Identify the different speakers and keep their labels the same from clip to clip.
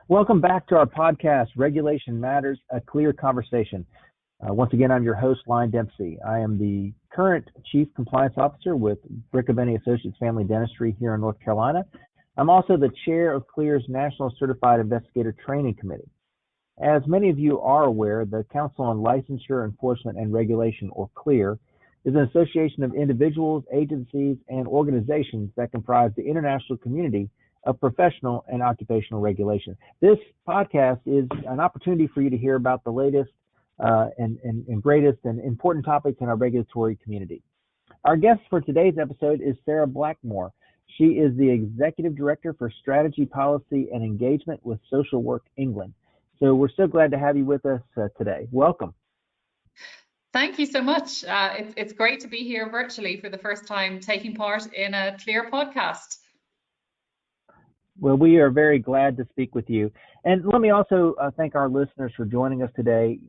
Speaker 1: Welcome back to our podcast, Regulation Matters, a Clear Conversation. Once again, I'm your host, Lyon Dempsey. I am the current Chief Compliance Officer with Brickabene Associates Family Dentistry here in North Carolina. I'm also the Chair of CLEAR's National Certified Investigator Training Committee. As many of you are aware, the Council on Licensure, Enforcement, and Regulation, or CLEAR, is an association of individuals, agencies, and organizations that comprise the international community of professional and occupational regulation. This podcast is an opportunity for you to hear about the latest and greatest and important topics in our regulatory community. Our guest for today's episode is Sarah Blackmore. She is the Executive Director for Strategy, Policy, and Engagement with Social Work England. So we're so glad to have you with us today. Welcome.
Speaker 2: Thank you so much. It's great to be here virtually for the first time taking part in a CLEAR podcast.
Speaker 1: Well, we are very glad to speak with you. And let me also thank our listeners for joining us today.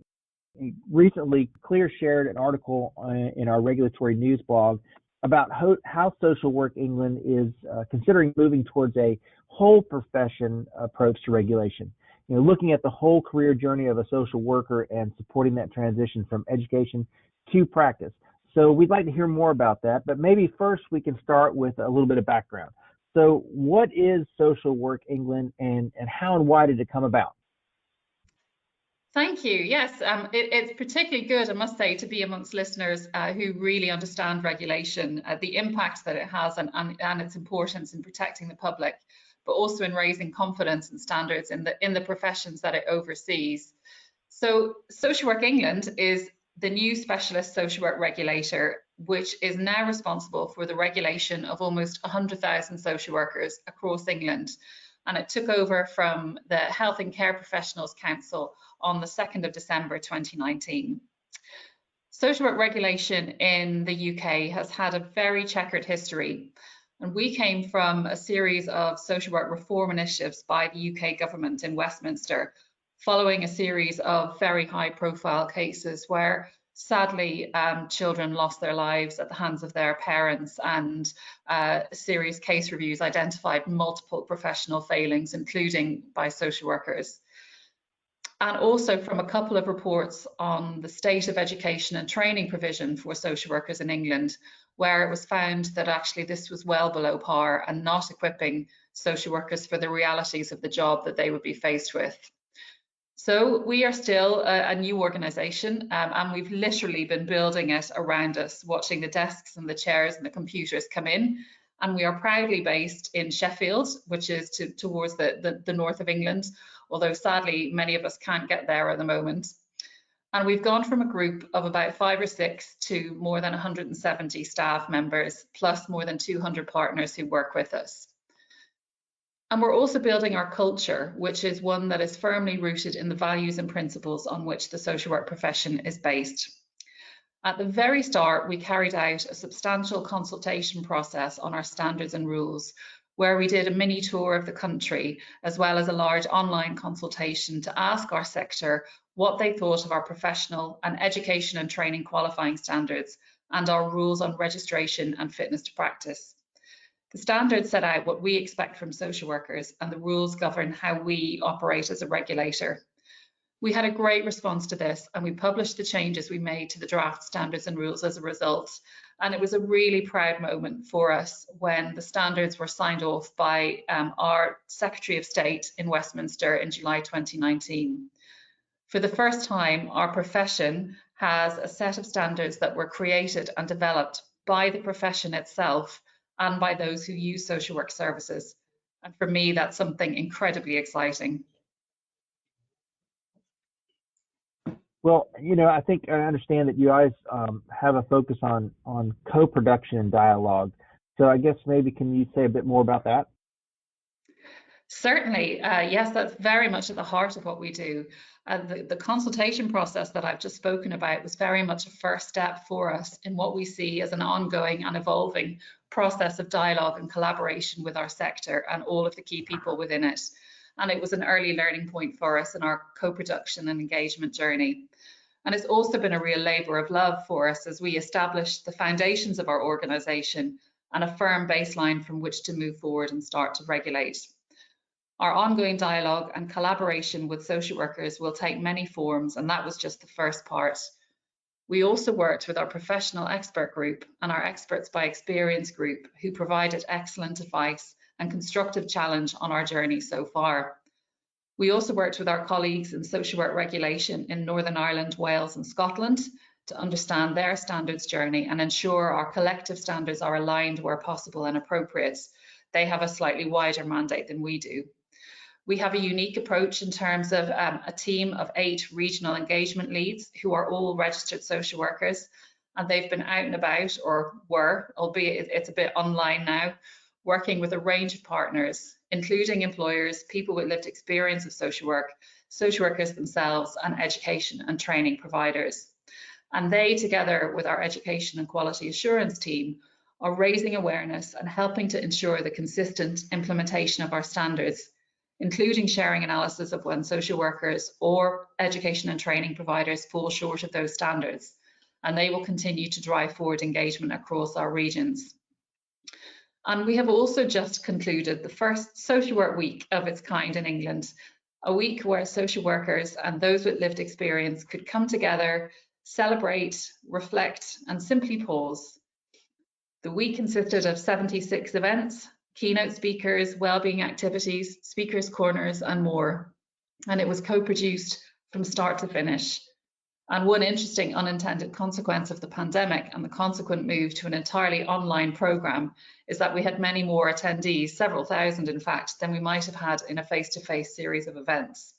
Speaker 1: Recently, CLEAR shared an article in our regulatory news blog about how Social Work England is considering moving towards a whole profession approach to regulation. You know, looking at the whole career journey of a social worker and supporting that transition from education to practice. So we'd like to hear more about that, but maybe first we can start with a little bit of background. So what is Social Work England and how and why did it come about?
Speaker 2: Thank you. Yes, it's particularly good, I must say, to be amongst listeners who really understand regulation, the impact that it has and its importance in protecting the public, but also in raising confidence and standards in the professions that it oversees. So Social Work England is the new specialist social work regulator, which is now responsible for the regulation of almost 100,000 social workers across England. And it took over from the Health and Care Professionals Council on the 2nd of December 2019. Social work regulation in the UK has had a very checkered history. And we came from a series of social work reform initiatives by the UK government in Westminster, following a series of very high profile cases where sadly children lost their lives at the hands of their parents, and serious case reviews identified multiple professional failings, including by social workers. And also from a couple of reports on the state of education and training provision for social workers in England, where it was found that actually this was well below par and not equipping social workers for the realities of the job that they would be faced with. So we are still a new organisation, and we've literally been building it around us, watching the desks and the chairs and the computers come in. And we are proudly based in Sheffield, which is towards the north of England, although sadly many of us can't get there at the moment. And we've gone from a group of about 5 or 6 to more than 170 staff members, plus more than 200 partners who work with us. And we're also building our culture, which is one that is firmly rooted in the values and principles on which the social work profession is based. At the very start, we carried out a substantial consultation process on our standards and rules, where we did a mini tour of the country, as well as a large online consultation to ask our sector what they thought of our professional and education and training qualifying standards and our rules on registration and fitness to practice. The standards set out what we expect from social workers, and the rules govern how we operate as a regulator. We had a great response to this, and we published the changes we made to the draft standards and rules as a result. And it was a really proud moment for us when the standards were signed off by our Secretary of State in Westminster in July 2019. For the first time, our profession has a set of standards that were created and developed by the profession itself and by those who use social work services. And for me, that's something incredibly exciting.
Speaker 1: Well, you know, I think I understand that you guys have a focus on co-production and dialogue. So I guess maybe can you say a bit more about that?
Speaker 2: Certainly, yes, that's very much at the heart of what we do. The consultation process that I've just spoken about was very much a first step for us in what we see as an ongoing and evolving process of dialogue and collaboration with our sector and all of the key people within it. And it was an early learning point for us in our co-production and engagement journey. And it's also been a real labour of love for us as we established the foundations of our organisation and a firm baseline from which to move forward and start to regulate. Our ongoing dialogue and collaboration with social workers will take many forms, and that was just the first part. We also worked with our professional expert group and our experts by experience group, who provided excellent advice and constructive challenge on our journey so far. We also worked with our colleagues in social work regulation in Northern Ireland, Wales and Scotland to understand their standards journey and ensure our collective standards are aligned where possible and appropriate. They have a slightly wider mandate than we do. We have a unique approach in terms of a team of 8 regional engagement leads who are all registered social workers, and they've been out and about, or were, albeit it's a bit online now, working with a range of partners, including employers, people with lived experience of social work, social workers themselves, and education and training providers. And they, together with our education and quality assurance team, are raising awareness and helping to ensure the consistent implementation of our standards, including sharing analysis of when social workers or education and training providers fall short of those standards. And they will continue to drive forward engagement across our regions. And we have also just concluded the first social work week of its kind in England, a week where social workers and those with lived experience could come together, celebrate, reflect, and simply pause. The week consisted of 76 events, keynote speakers, wellbeing activities, speakers' corners, and more. And it was co-produced from start to finish. And one interesting unintended consequence of the pandemic and the consequent move to an entirely online programme is that we had many more attendees, several thousand in fact, than we might have had in a face-to-face series of events.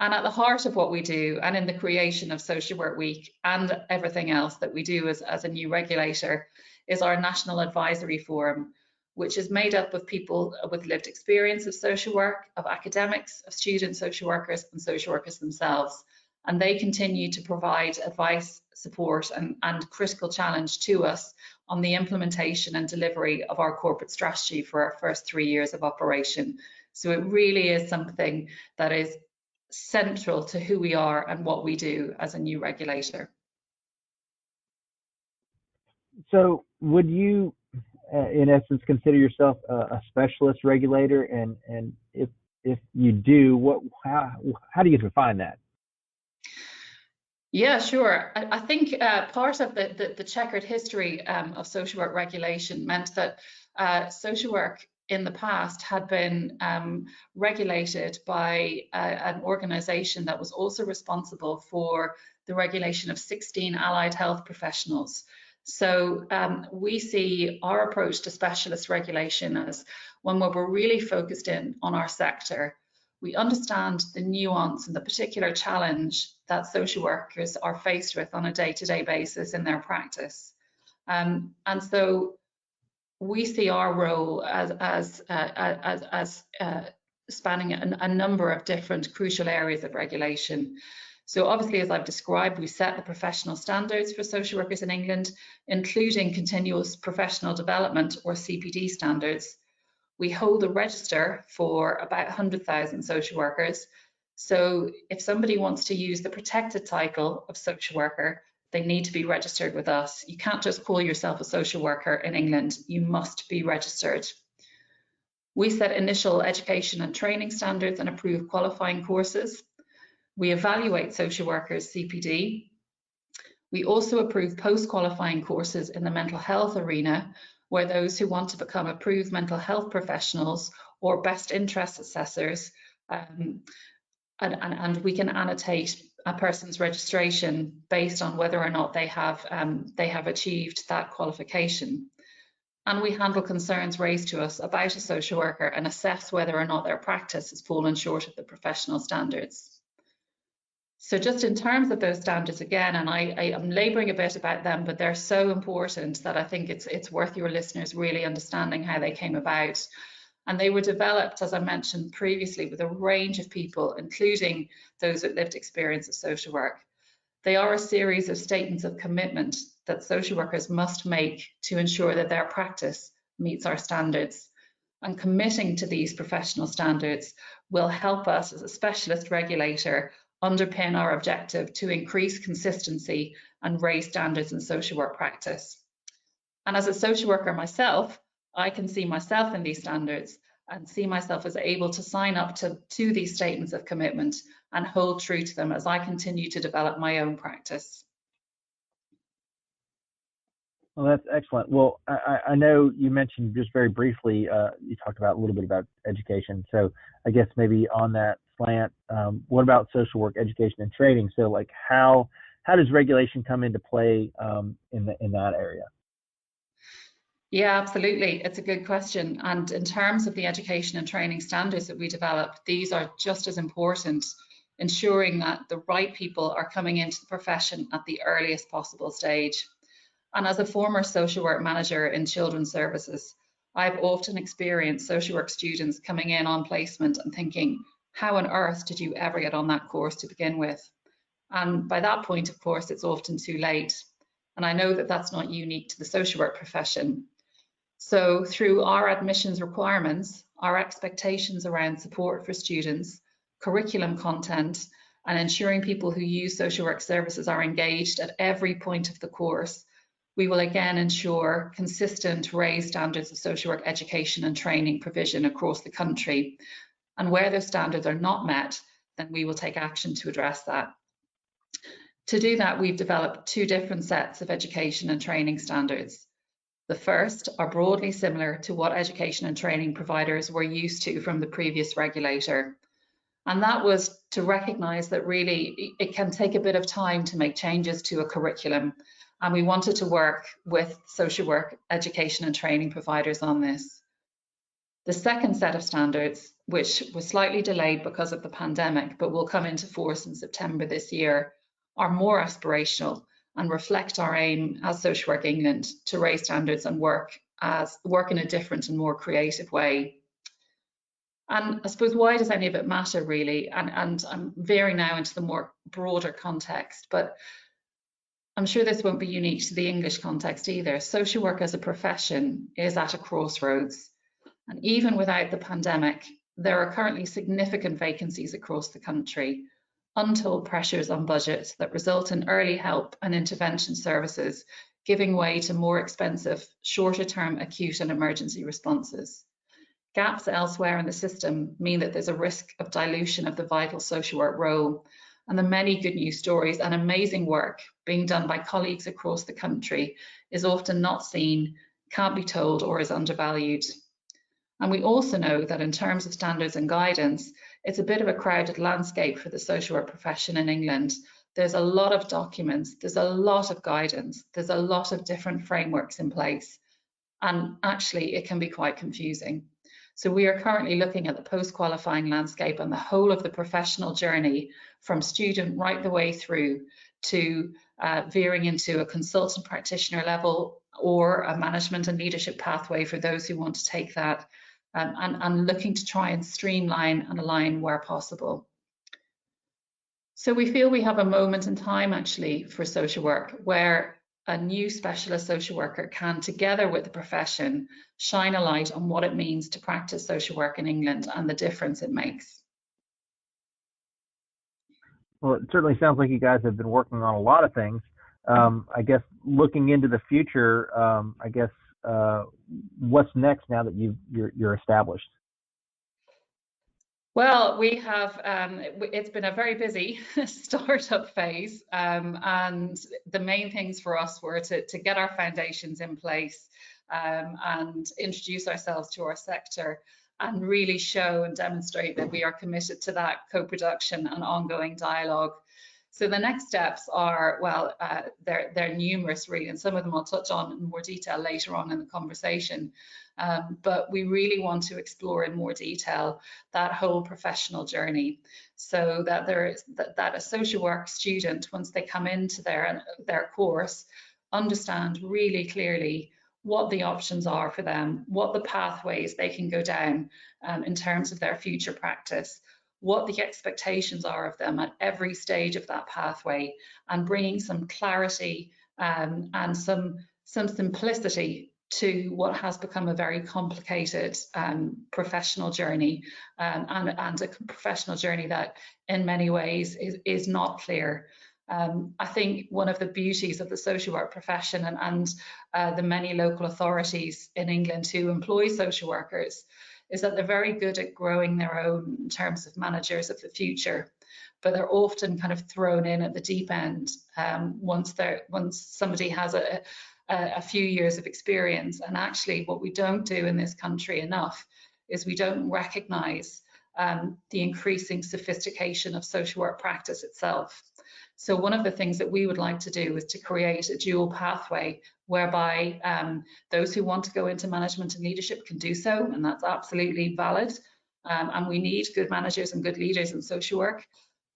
Speaker 2: And at the heart of what we do, and in the creation of Social Work Week and everything else that we do as a new regulator, is our National Advisory Forum, which is made up of people with lived experience of social work, of academics, of student social workers, and social workers themselves. And they continue to provide advice, support, and critical challenge to us on the implementation and delivery of our corporate strategy for our first 3 years of operation. So it really is something that is central to who we are and what we do as a new regulator.
Speaker 1: So would you, in essence, consider yourself a specialist regulator? And if you do, how do you define that?
Speaker 2: Yeah, sure. I think part of the checkered history of social work regulation meant that social work in the past had been regulated by an organisation that was also responsible for the regulation of 16 allied health professionals. So we see our approach to specialist regulation as one where we're really focused in on our sector. We understand the nuance and the particular challenge that social workers are faced with on a day-to-day basis in their practice. And so we see our role as spanning a number of different crucial areas of regulation. So obviously, as I've described, we set the professional standards for social workers in England, including continuous professional development, or CPD standards. We hold a register for about 100,000 social workers. So if somebody wants to use the protected title of social worker, they need to be registered with us. You can't just call yourself a social worker in England, you must be registered. We set initial education and training standards and approve qualifying courses. We evaluate social workers' CPD. We also approve post-qualifying courses in the mental health arena, where those who want to become approved mental health professionals or best interest assessors, and we can annotate a person's registration based on whether or not they have achieved that qualification. And we handle concerns raised to us about a social worker and assess whether or not their practice has fallen short of the professional standards. So just in terms of those standards again, and I am labouring a bit about them, but they're so important that I think it's worth your listeners really understanding how they came about. And they were developed, as I mentioned previously, with a range of people, including those with lived experience of social work. They are a series of statements of commitment that social workers must make to ensure that their practice meets our standards. And committing to these professional standards will help us as a specialist regulator underpin our objective to increase consistency and raise standards in social work practice. And as a social worker myself, I can see myself in these standards, and see myself as able to sign up to these statements of commitment and hold true to them as I continue to develop my own practice.
Speaker 1: Well, that's excellent. Well, I know you mentioned just very briefly, you talked about a little bit about education. So I guess maybe on that slant, what about social work education and training? So like how does regulation come into play in that area?
Speaker 2: Yeah, absolutely. It's a good question. And in terms of the education and training standards that we develop, these are just as important, ensuring that the right people are coming into the profession at the earliest possible stage. And as a former social work manager in children's services, I've often experienced social work students coming in on placement and thinking, how on earth did you ever get on that course to begin with? And by that point, of course, it's often too late. And I know that that's not unique to the social work profession. So through our admissions requirements, our expectations around support for students, curriculum content, and ensuring people who use social work services are engaged at every point of the course, we will again ensure consistent raised standards of social work education and training provision across the country. And where those standards are not met, then we will take action to address that. To do that, we've developed two different sets of education and training standards. The first are broadly similar to what education and training providers were used to from the previous regulator. And that was to recognise that really it can take a bit of time to make changes to a curriculum. And we wanted to work with social work education and training providers on this. The second set of standards, which was slightly delayed because of the pandemic, but will come into force in September this year, are more aspirational and reflect our aim as Social Work England to raise standards and work in a different and more creative way. And I suppose, why does any of it matter really? And I'm veering now into the more broader context, but I'm sure this won't be unique to the English context either. Social work as a profession is at a crossroads. And even without the pandemic, there are currently significant vacancies across the country, untold pressures on budgets that result in early help and intervention services giving way to more expensive, shorter-term acute and emergency responses. Gaps elsewhere in the system mean that there's a risk of dilution of the vital social work role, and the many good news stories and amazing work being done by colleagues across the country is often not seen, can't be told, or is undervalued. And we also know that in terms of standards and guidance, it's a bit of a crowded landscape for the social work profession in England. There's a lot of documents, there's a lot of guidance, there's a lot of different frameworks in place, and actually it can be quite confusing. So we are currently looking at the post-qualifying landscape and the whole of the professional journey from student right the way through to veering into a consultant practitioner level or a management and leadership pathway for those who want to take that, and looking to try and streamline and align where possible. So we feel we have a moment in time actually for social work where a new specialist social worker can, together with the profession, shine a light on what it means to practice social work in England and the difference it makes.
Speaker 1: Well, it certainly sounds like you guys have been working on a lot of things. I guess looking into the future, what's next now that you're established?
Speaker 2: Well, we have, it's been a very busy startup phase, and the main things for us were to get our foundations in place and introduce ourselves to our sector and really show and demonstrate that we are committed to that co-production and ongoing dialogue. So the next steps are, well, they're numerous really, and some of them I'll touch on in more detail later on in the conversation. But we really want to explore in more detail that whole professional journey, so that that a social work student, once they come into their course, understand really clearly what the options are for them, what the pathways they can go down in terms of their future practice, what the expectations are of them at every stage of that pathway, and bringing some clarity and some simplicity to what has become a very complicated professional journey, and a professional journey that in many ways is not clear. I think one of the beauties of the social work profession and the many local authorities in England who employ social workers is that they're very good at growing their own in terms of managers of the future, but they're often kind of thrown in at the deep end once somebody has a few years of experience. And actually what we don't do in this country enough is we don't recognize the increasing sophistication of social work practice itself. So one of the things that we would like to do is to create a dual pathway whereby those who want to go into management and leadership can do so, and that's absolutely valid. And we need good managers and good leaders in social work,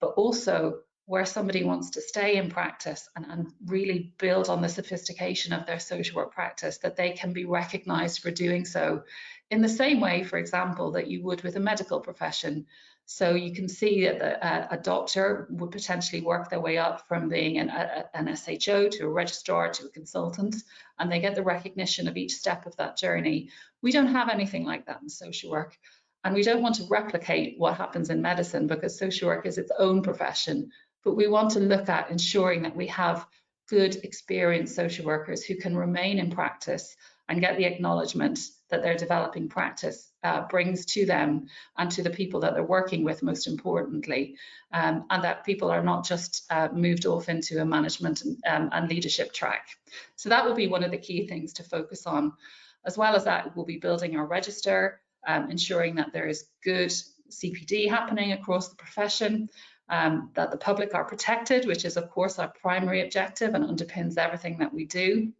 Speaker 2: but also where somebody wants to stay in practice and really build on the sophistication of their social work practice, that they can be recognized for doing so in the same way, for example, that you would with a medical profession. So you can see that a doctor would potentially work their way up from being an SHO to a registrar to a consultant, and they get the recognition of each step of that journey. We don't have anything like that in social work, and we don't want to replicate what happens in medicine because social work is its own profession, but we want to look at ensuring that we have good, experienced social workers who can remain in practice and get the acknowledgement that their developing practice brings to them and to the people that they're working with, most importantly, and that people are not just moved off into a management and leadership track. So that will be one of the key things to focus on. As well as that, we'll be building our register, ensuring that there is good CPD happening across the profession, that the public are protected, which is of course our primary objective and underpins everything that we do,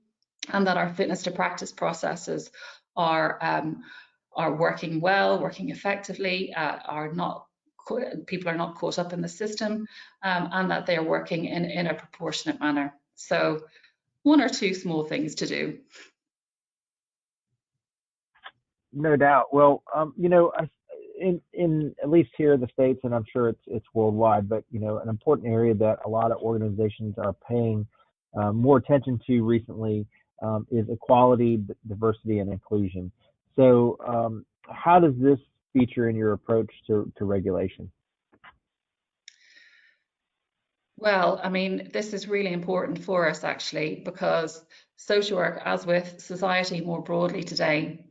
Speaker 2: and that our fitness to practice processes are working well, working effectively, people are not caught up in the system, and that they are working in a proportionate manner. So one or two small things to do.
Speaker 1: No doubt. Well, you know, in at least here in the States, and I'm sure it's worldwide, but you know, an important area that a lot of organizations are paying more attention to recently is equality, diversity, and inclusion. So how does this feature in your approach to regulation?
Speaker 2: Well, I mean, this is really important for us actually, because social work, as with society more broadly today,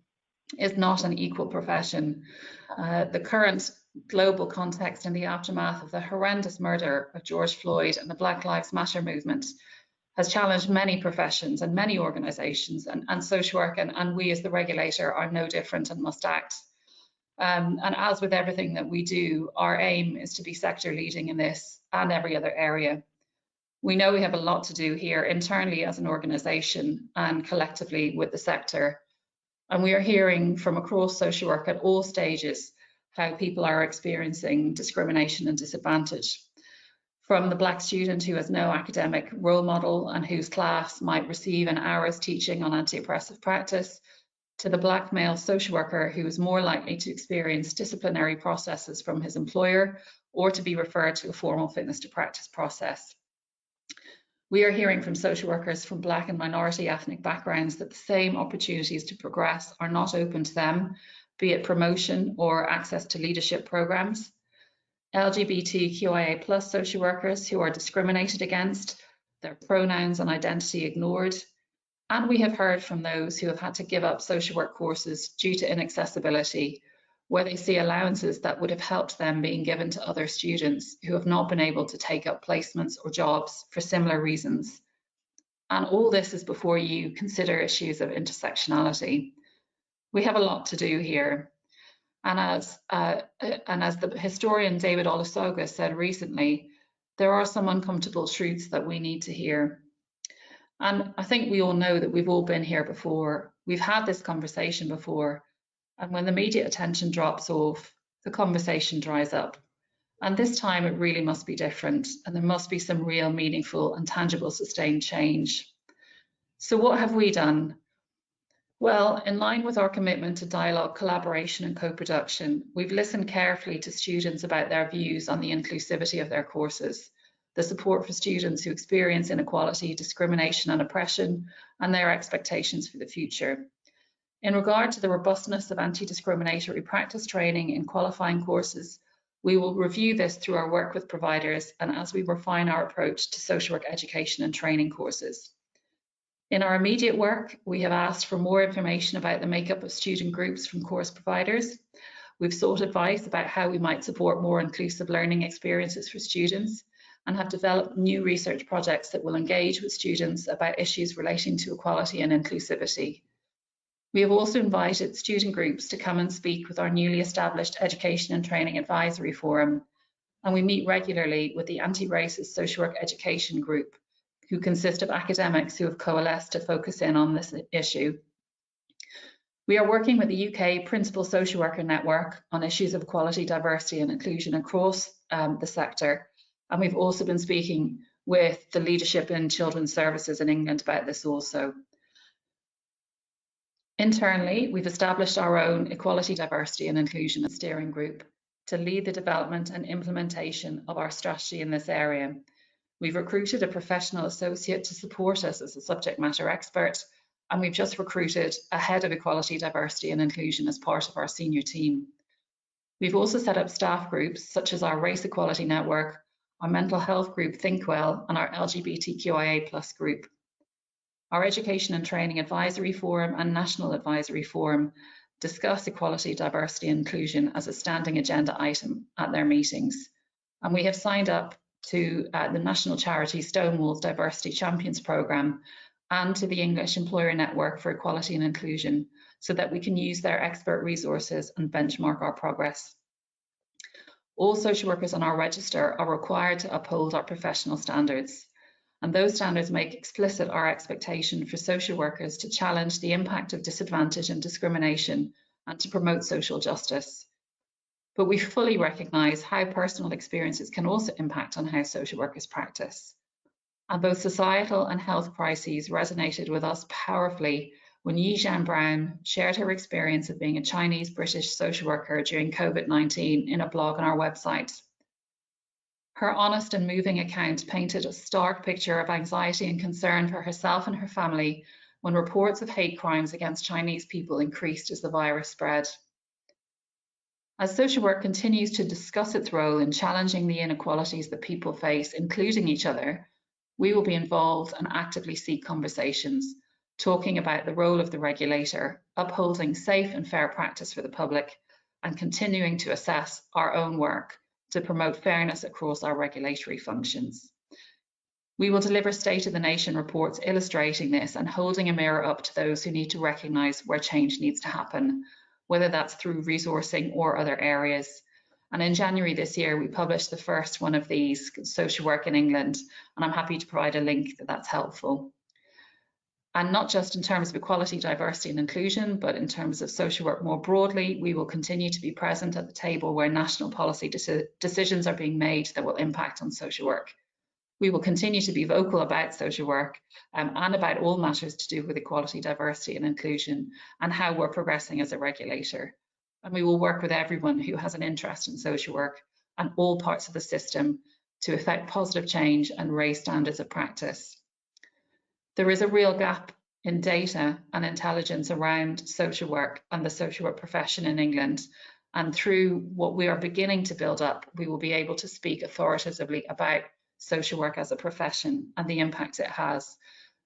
Speaker 2: is not an equal profession. The current global context in the aftermath of the horrendous murder of George Floyd and the Black Lives Matter movement has challenged many professions and many organisations, and social work and we as the regulator are no different and must act. And as with everything that we do, our aim is to be sector leading in this and every other area. We know we have a lot to do here internally as an organisation and collectively with the sector. And we are hearing from across social work at all stages how people are experiencing discrimination and disadvantage. From the Black student who has no academic role model and whose class might receive an hour's teaching on anti-oppressive practice, to the Black male social worker who is more likely to experience disciplinary processes from his employer or to be referred to a formal fitness to practice process. We are hearing from social workers from Black and minority ethnic backgrounds that the same opportunities to progress are not open to them, be it promotion or access to leadership programs. LGBTQIA+ social workers who are discriminated against, their pronouns and identity ignored. And we have heard from those who have had to give up social work courses due to inaccessibility, where they see allowances that would have helped them being given to other students who have not been able to take up placements or jobs for similar reasons. And all this is before you consider issues of intersectionality. We have a lot to do here. And as the historian David Olusoga said recently, there are some uncomfortable truths that we need to hear. And I think we all know that we've all been here before. We've had this conversation before. And when the media attention drops off, the conversation dries up. And this time it really must be different, and there must be some real meaningful and tangible sustained change. So what have we done? Well, in line with our commitment to dialogue, collaboration and co-production, we've listened carefully to students about their views on the inclusivity of their courses, the support for students who experience inequality, discrimination and oppression, and their expectations for the future. In regard to the robustness of anti-discriminatory practice training in qualifying courses, we will review this through our work with providers and as we refine our approach to social work education and training courses. In our immediate work, we have asked for more information about the makeup of student groups from course providers. We've sought advice about how we might support more inclusive learning experiences for students, and have developed new research projects that will engage with students about issues relating to equality and inclusivity. We have also invited student groups to come and speak with our newly established Education and Training Advisory Forum, and we meet regularly with the Anti-Racist Social Work Education Group, who consist of academics who have coalesced to focus in on this issue. We are working with the UK Principal Social Worker Network on issues of equality, diversity and inclusion across the sector, and we've also been speaking with the leadership in children's services in England about this also. Internally, we've established our own Equality, Diversity and Inclusion Steering Group to lead the development and implementation of our strategy in this area. We've recruited a professional associate to support us as a subject matter expert, and we've just recruited a head of equality, diversity and inclusion as part of our senior team. We've also set up staff groups such as our Race Equality Network, our mental health group ThinkWell, and our LGBTQIA+ group. Our Education and Training Advisory Forum and National Advisory Forum discuss equality, diversity and inclusion as a standing agenda item at their meetings. And we have signed up to the national charity Stonewall's Diversity Champions Programme and to the English Employer Network for Equality and Inclusion, so that we can use their expert resources and benchmark our progress. All social workers on our register are required to uphold our professional standards, and those standards make explicit our expectation for social workers to challenge the impact of disadvantage and discrimination and to promote social justice. But we fully recognise how personal experiences can also impact on how social workers practice. And both societal and health crises resonated with us powerfully when Yi-Zhan Brown shared her experience of being a Chinese-British social worker during COVID-19 in a blog on our website. Her honest and moving account painted a stark picture of anxiety and concern for herself and her family when reports of hate crimes against Chinese people increased as the virus spread. As social work continues to discuss its role in challenging the inequalities that people face, including each other, we will be involved and actively seek conversations, talking about the role of the regulator, upholding safe and fair practice for the public, and continuing to assess our own work to promote fairness across our regulatory functions. We will deliver State of the Nation reports illustrating this and holding a mirror up to those who need to recognise where change needs to happen, whether that's through resourcing or other areas. And in January this year, we published the first one of these, Social Work in England, and I'm happy to provide a link if that's helpful. And not just in terms of equality, diversity and inclusion, but in terms of social work more broadly, we will continue to be present at the table where national policy decisions are being made that will impact on social work. We will continue to be vocal about social work and about all matters to do with equality, diversity and inclusion and how we're progressing as a regulator. And we will work with everyone who has an interest in social work and all parts of the system to effect positive change and raise standards of practice. There is a real gap in data and intelligence around social work and the social work profession in England. And through what we are beginning to build up, we will be able to speak authoritatively about social work as a profession and the impact it has,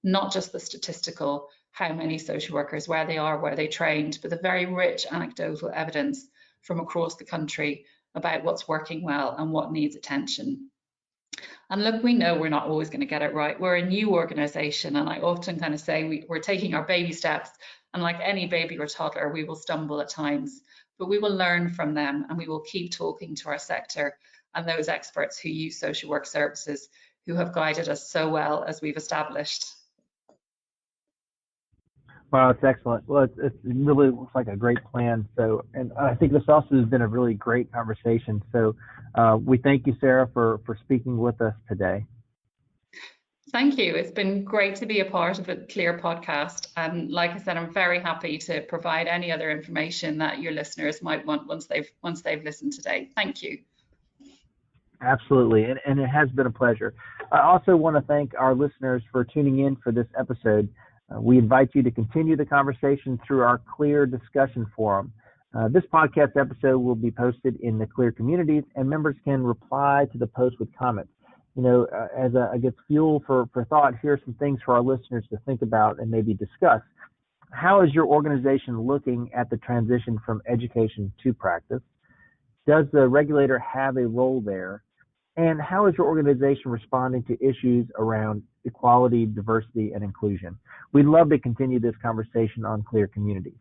Speaker 2: not just the statistical, how many social workers, where they are, where they trained, but the very rich anecdotal evidence from across the country about what's working well and what needs attention. And look, we know we're not always going to get it right. We're a new organisation, and I often kind of say we're taking our baby steps, and like any baby or toddler, we will stumble at times, but we will learn from them, and we will keep talking to our sector and those experts who use social work services who have guided us so well as we've established.
Speaker 1: Wow, it's excellent. Well, it really looks like a great plan. So, and I think this also has been a really great conversation. So we thank you, Sarah, for speaking with us today.
Speaker 2: Thank you. It's been great to be a part of a Clear podcast. And like I said, I'm very happy to provide any other information that your listeners might want once they've listened today. Thank you.
Speaker 1: Absolutely, and it has been a pleasure. I also want to thank our listeners for tuning in for this episode. We invite you to continue the conversation through our Clear discussion forum. This podcast episode will be posted in the Clear communities, and members can reply to the post with comments. as I guess fuel for thought, here are some things for our listeners to think about and maybe discuss. How is your organization looking at the transition from education to practice? Does the regulator have a role there? And how is your organization responding to issues around equality, diversity, and inclusion? We'd love to continue this conversation on Clear Communities.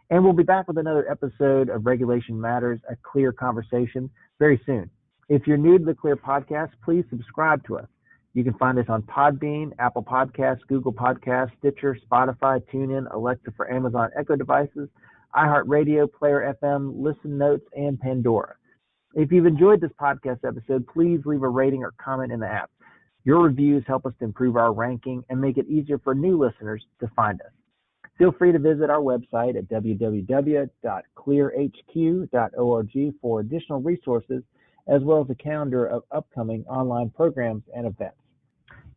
Speaker 1: And we'll be back with another episode of Regulation Matters, a Clear Conversation, very soon. If you're new to the Clear podcast, please subscribe to us. You can find us on Podbean, Apple Podcasts, Google Podcasts, Stitcher, Spotify, TuneIn, Alexa for Amazon Echo devices, iHeartRadio, Player FM, Listen Notes, and Pandora. If you've enjoyed this podcast episode, please leave a rating or comment in the app. Your reviews help us to improve our ranking and make it easier for new listeners to find us. Feel free to visit our website at www.clearhq.org for additional resources, as well as a calendar of upcoming online programs and events.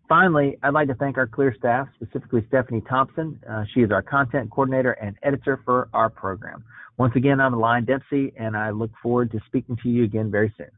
Speaker 1: Finally, I'd like to thank our Clear staff, specifically Stephanie Thompson. She is our content coordinator and editor for our program. Once again, I'm Lion Dempsey, and I look forward to speaking to you again very soon.